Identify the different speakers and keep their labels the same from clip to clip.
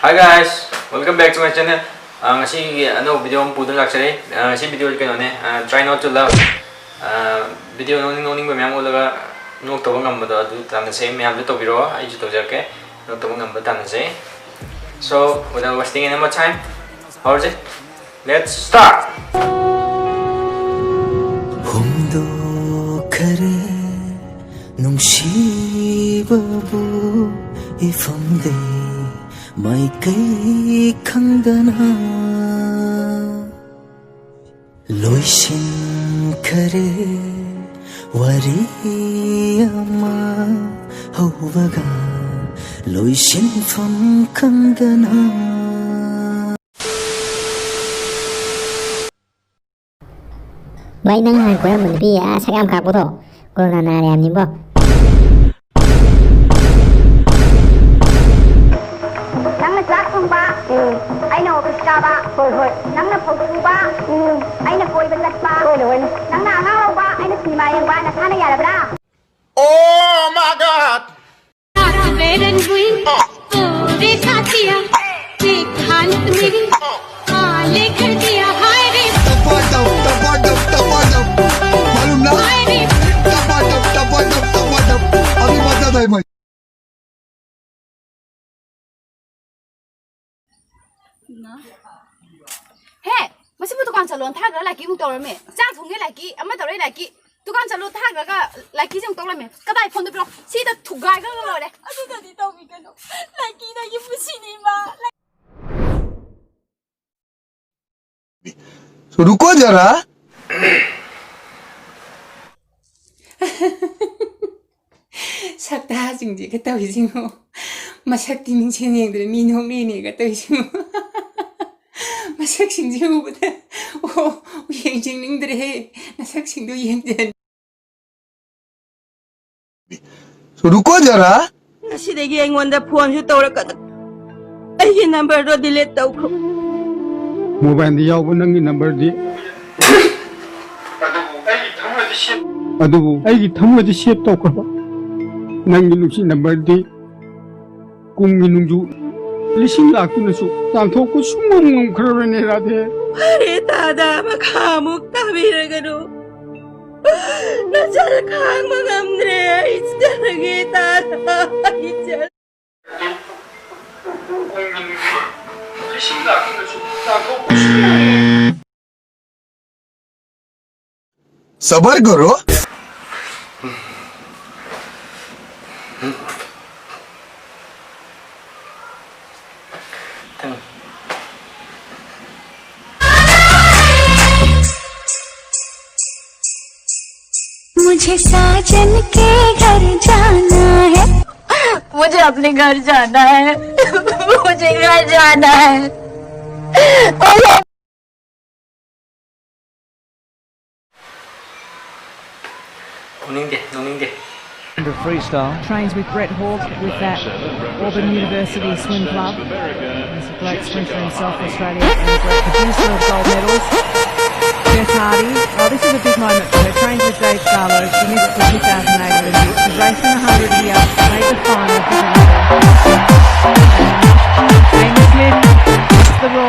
Speaker 1: Hi guys, welcome back to my channel. Ngasi ano video ang pudong luxury. Si video kayo ne. Try not to love. Video noning ba mayang ulaga Noktaba ngambada adu tan se mayam to biro ai ju to jarke Noktaba ngambada tan se. So without wasting any more time, how is it? Let's start.
Speaker 2: Humdo kare nungsibabu ifamde mai kai khangdana loishin kare wariyama haubaga loishin fam khangdana
Speaker 3: Vậy năng hàng của mình bây giờ sẽ am khạc của thổ cô là nào làm những bộ
Speaker 4: nắng là chắc không ba anh nào biết cả ba hồi nắng là phục vụ ba anh là coi bên lật ba nắng nào ngao ba anh là xì mai ba là thằng này là ba.
Speaker 5: Oh my God!
Speaker 6: Hey, masih butuh kan salon thang lagi mung tolong me, jangan thungnya lagi, amma tolong lagi, tukang salon thang lagi jeng tolong me, kadai phone tu bro, sih dah thugai kan lo deh. Aduh tadi tahu mikir lo, lagi mesti ni mah.
Speaker 5: So रुको जरा
Speaker 7: sakta jingji ka tawi jingo masak timing cheneng dre minong ni ka tawi jingo masak singji ubda o yeng jingning dre nasak singdo yeng jen
Speaker 5: So रुको जरा
Speaker 8: Nasidagi ang wanda phone su tawra ka ay number ro delete taw ko
Speaker 9: Mobile di yaw nang number di Adubu ay thamadi save taw ko nang nusi number di kung minungju lising laktu nasu tanthok ko sumong khrane radhe
Speaker 8: Pare tada makamuk tabira gano Nasal kang Ngamdre istalagi tada istal
Speaker 5: सबर करो
Speaker 4: मुझे साजन के घर जाना है
Speaker 6: मुझे अपने घर जाना है, मुझे घर जाना है.
Speaker 1: Noning de.
Speaker 10: Freestyle trains with Brett Hawke with that Auburn University Swim Club. He's a great swimmer himself, Australia, and a great producer of gold medals. Jess Hardy, oh, this is a big moment for her. Trains with Dave Scarlow. She missed the 2008 Olympics. She's racing 100 here, made the final for the Amy Smith, missed the raw.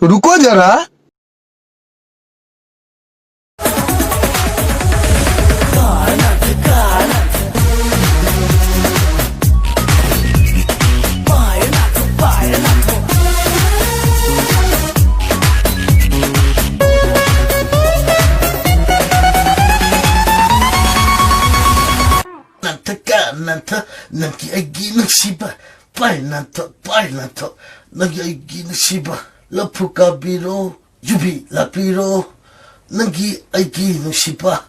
Speaker 5: So रुको जरा Nanta nanti agi nasiba pai nanta nagi agi nasiba lapuka biro jubi lapiro nagi agi nasiba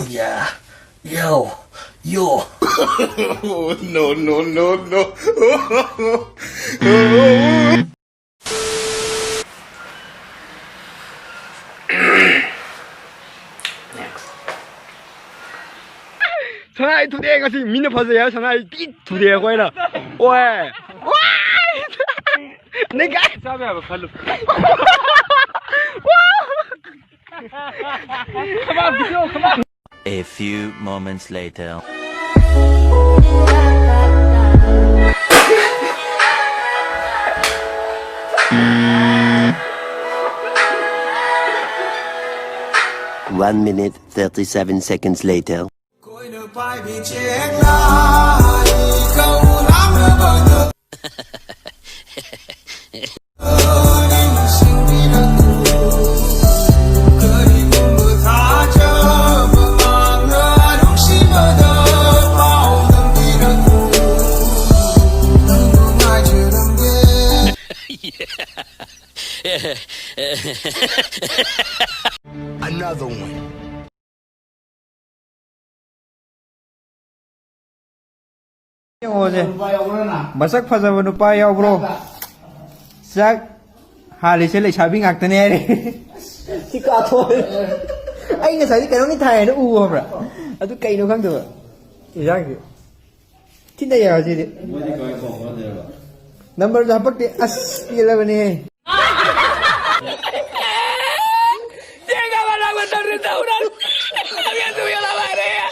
Speaker 5: ya yo Yo.
Speaker 9: No, no, no, no. Tonight, today, kasi mina pasaya tonight, today ko na. Oy. Nega. Sabi ako kalu. Come on, video, come on.
Speaker 11: A few moments later. One minute, 37 seconds later.
Speaker 5: Another one.
Speaker 12: Masak fazaba nupa yaubro sak hali se leisabi ngaktane re si ka thoi ai nga sai kaino ni thai no u homra adu kaino khang do irang ki tinda ya ji de number ja pak de as pila bane
Speaker 9: Llega la cuenta restaurante. Había subido la marea.